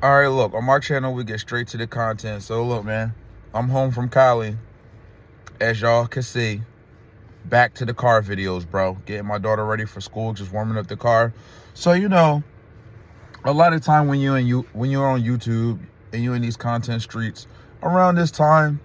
All right, look, on my channel, we get straight to the content. So, look, man, I'm home from Cali. As y'all can see, back to the car videos, bro. Getting my daughter ready for school, just warming up the car. So, a lot of time when you're on YouTube and you're in these content streets, around this time,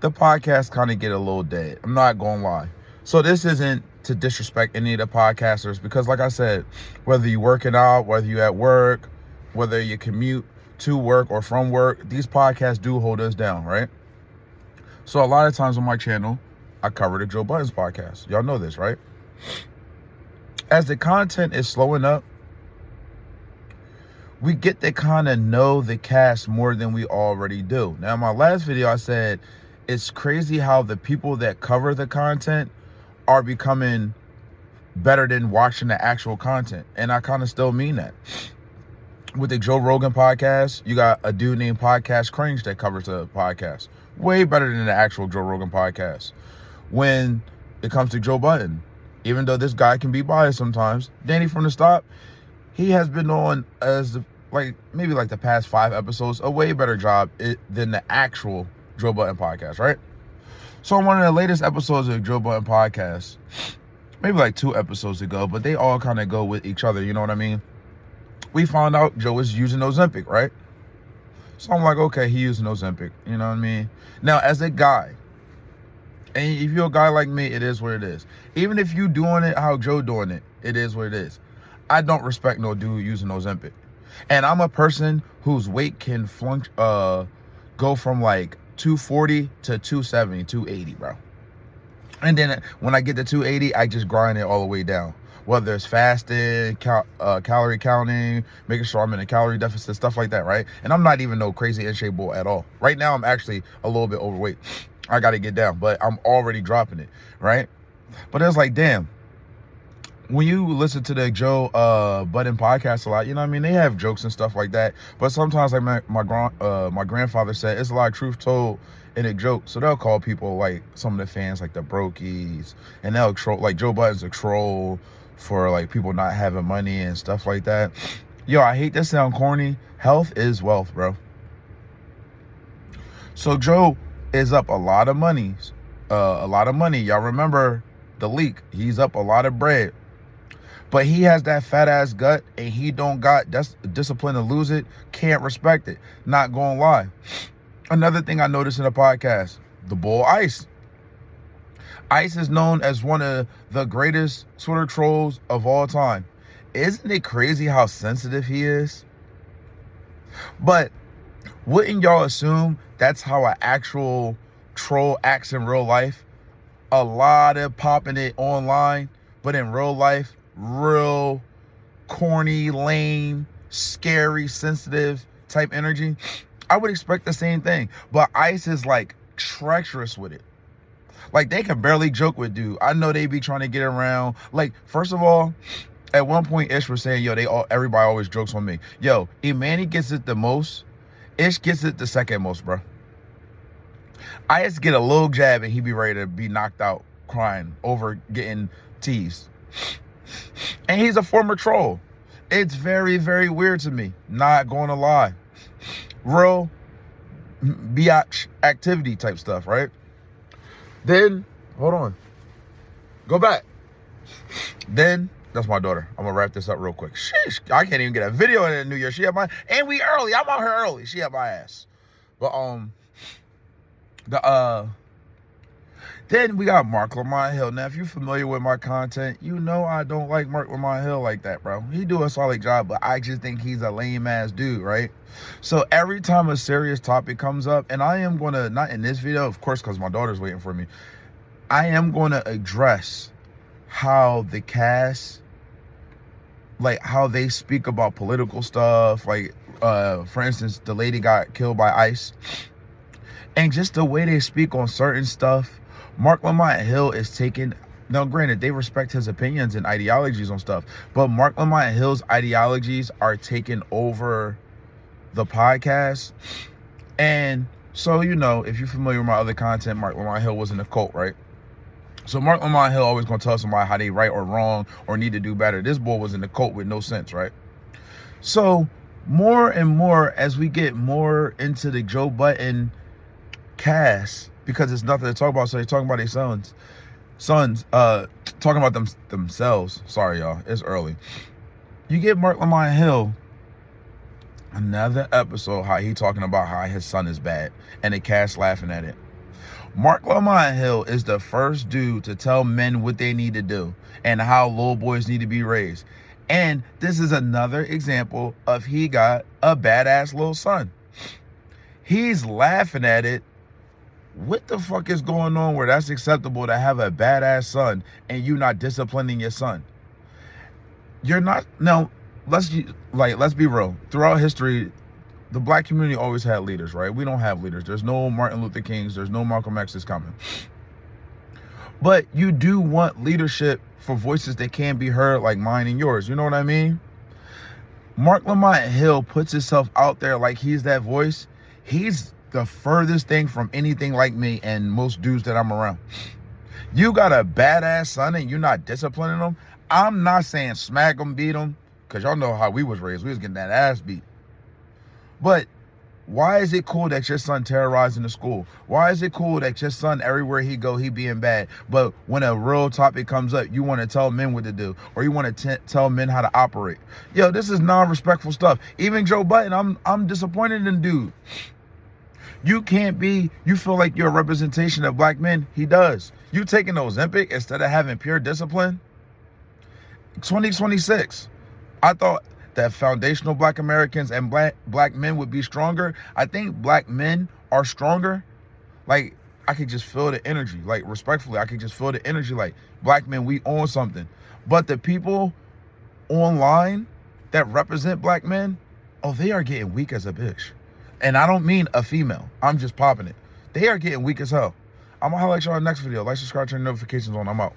the podcast kind of get a little dead. I'm not going to lie. So this isn't to disrespect any of the podcasters, because like I said, whether you're working out, whether you're at work, whether you commute to work or from work, these podcasts do hold us down, right? So a lot of times on my channel, I cover the Joe Budden Podcast. Y'all know this, right? As the content is slowing up, we get to kind of know the cast more than we already do. Now, in my last video, I said, it's crazy how the people that cover the content are becoming better than watching the actual content. And I kind of still mean that. With the Joe Rogan podcast, you got a dude named Podcast Cringe that covers the podcast. Way better than the actual Joe Rogan podcast. When it comes to Joe Budden, even though this guy can be biased sometimes, Danny from the Stop, he has been on as maybe the past 5 episodes, a way better job than the actual Joe Budden podcast, right? So on one of the latest episodes of Joe Budden podcast, maybe 2 episodes ago, but they all kind of go with each other, you know what I mean? We found out Joe is using Ozempic, right? So I'm like, okay, he using Ozempic, you know what I mean? Now, as a guy, and if you're a guy like me, it is what it is. Even if you doing it how Joe doing it, it is what it is. I don't respect no dude using Ozempic. And I'm a person whose weight can go from 240 to 270, 280, bro. And then when I get to 280, I just grind it all the way down. Whether it's fasting, calorie counting, making sure I'm in a calorie deficit, stuff like that, right? And I'm not even no crazy in shape boy at all. Right now, I'm actually a little bit overweight. I got to get down, but I'm already dropping it, right? But it's damn. When you listen to the Joe Budden podcast a lot, you know what I mean? They have jokes and stuff like that. But sometimes, my grandfather said, it's a lot of truth told in a joke. So they'll call people some of the fans the brokies, and they'll troll, Joe Budden's a troll for people not having money and stuff like that. Yo, I hate to sound corny. Health is wealth, bro. So Joe is up a lot of money. Y'all remember the leak? He's up a lot of bread. But he has that fat ass gut, and he don't got discipline to lose it. Can't respect it. Not gonna lie. Another thing I noticed in the podcast, the bull Ice. Ice is known as one of the greatest Twitter trolls of all time. Isn't it crazy how sensitive he is? But wouldn't y'all assume that's how an actual troll acts in real life? A lot of popping it online, but in real life, real corny, lame, scary, sensitive type energy. I would expect the same thing. But Ice is treacherous with it. They can barely joke with dude. I know they be trying to get around. First of all, at one point Ish was saying, yo, everybody always jokes on me. Yo, Imani gets it the most. Ish gets it the second most, bro. I just get a little jab and he be ready to be knocked out crying over getting teased. And he's a former troll. It's very, very weird to me. Not going to lie. Real biatch activity type stuff, right? Then, hold on. Go back. Then, that's my daughter. I'm going to wrap this up real quick. Sheesh, I can't even get a video in the New Year. She had my, and we early. I'm out here early. She had my ass. But, then we got Mark Lamont Hill. Now, if you're familiar with my content, you know I don't like Mark Lamont Hill like that, bro. He do a solid job, but I just think he's a lame-ass dude, right? So every time a serious topic comes up, and I am going to, not in this video, of course, because my daughter's waiting for me, I am going to address how the cast, how they speak about political stuff. For instance, the lady got killed by ICE. And just the way they speak on certain stuff, Mark Lamont Hill is taking, now granted, they respect his opinions and ideologies on stuff, but Mark Lamont Hill's ideologies are taking over the podcast. And so, if you're familiar with my other content, Mark Lamont Hill was in a cult, right? So Mark Lamont Hill always gonna tell somebody how they right or wrong or need to do better. This boy was in the cult with no sense, right? So more and more as we get more into the Joe Budden cast, because it's nothing to talk about, so they're talking about their sons, talking about themselves. Sorry, y'all, it's early. You get Mark Lamont Hill, another episode, how he talking about how his son is bad, and the cast laughing at it. Mark Lamont Hill is the first dude to tell men what they need to do and how little boys need to be raised. And this is another example of he got a badass little son. He's laughing at it. What the fuck is going on where that's acceptable to have a badass son and you not disciplining your son? You're not. Now, let's be real. Throughout history, the black community always had leaders, right? We don't have leaders. There's no Martin Luther Kings. There's no Malcolm X's coming. But you do want leadership for voices that can be heard, like mine and yours. You know what I mean? Mark Lamont Hill puts himself out there like he's that voice. He's the furthest thing from anything like me and most dudes that I'm around. You got a badass son and you're not disciplining him. I'm not saying smack him, beat him, because y'all know how we was raised. We was getting that ass beat. But why is it cool that your son terrorizing the school? Why is it cool that your son, everywhere he go, he being bad? But when a real topic comes up, you want to tell men what to do, or you want to tell men how to operate. Yo, this is non-respectful stuff. Even Joe Budden, I'm disappointed in dude. You feel like you're a representation of black men. He does. You taking those Ozempic instead of having pure discipline? 2026. I thought that foundational black Americans and black men would be stronger. I think black men are stronger. Like, I could just feel the energy. Like, respectfully, I could just feel the energy. Like, black men, we own something. But the people online that represent black men, oh, they are getting weak as a bitch. And I don't mean a female. I'm just popping it. They are getting weak as hell. I'm going to highlight y'all in the next video. Like, subscribe, turn notifications on. I'm out.